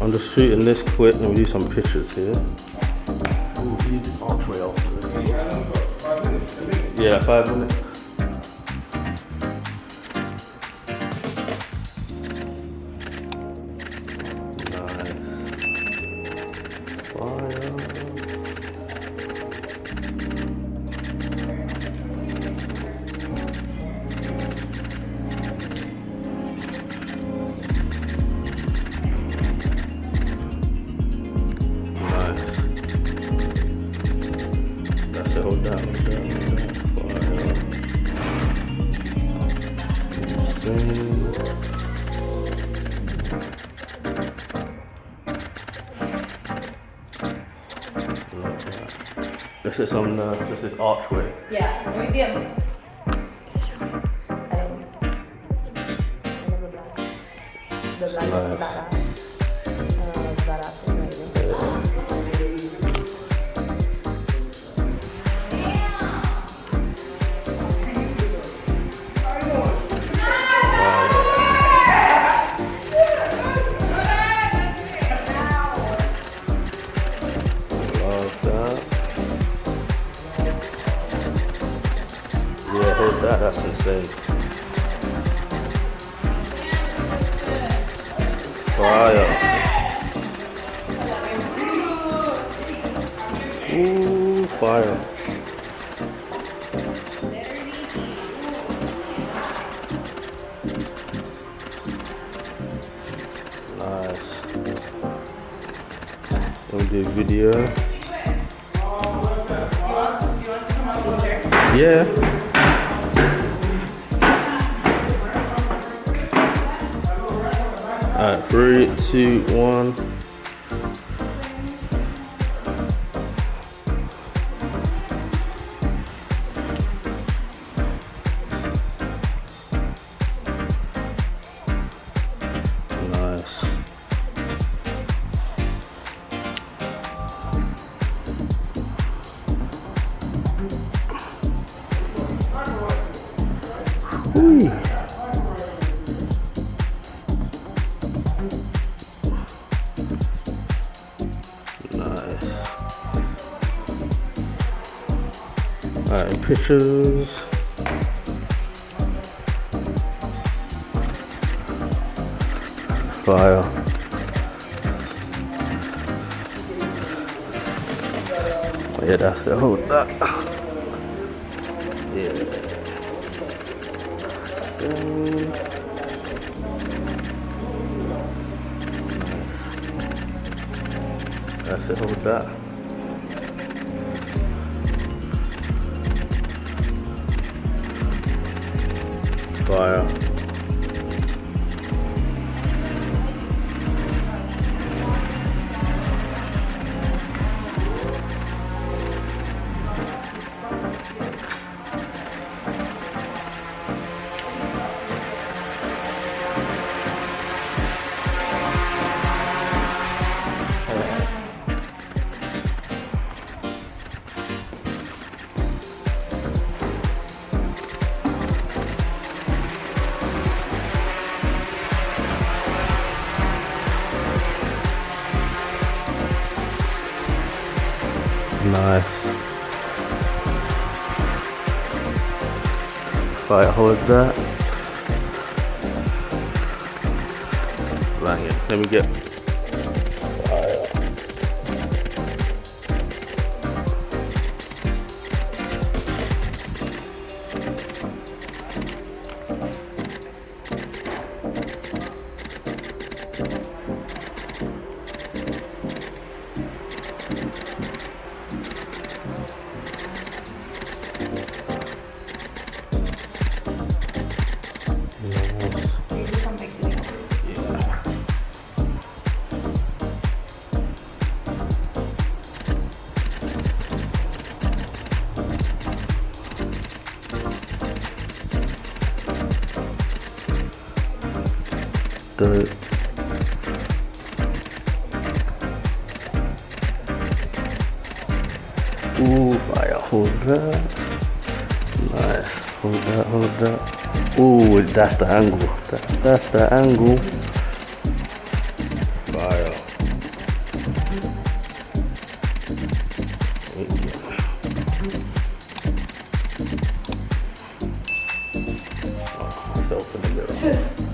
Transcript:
I'm just shooting this quick and we do some pictures here. Ooh, we need an archway after this. Yeah, 5 minutes. Hold down. This is on this is archway. Yeah, let me see him. The black that's insane. Fire. Ooh, fire. Nice. Let me do video. Yeah. Alright, 3, 2, 1. Nice. Whee. Alright, pictures. Fire. Oh, yeah, that's it. Hold that. Yeah. That's it. Hold that. Fire. Nice. Right, hold that. Bang it. Let me get. Good. Ooh, fire, hold that. Nice, hold that, hold that. Ooh, that's the angle. That's the angle. Fire. in the mirror.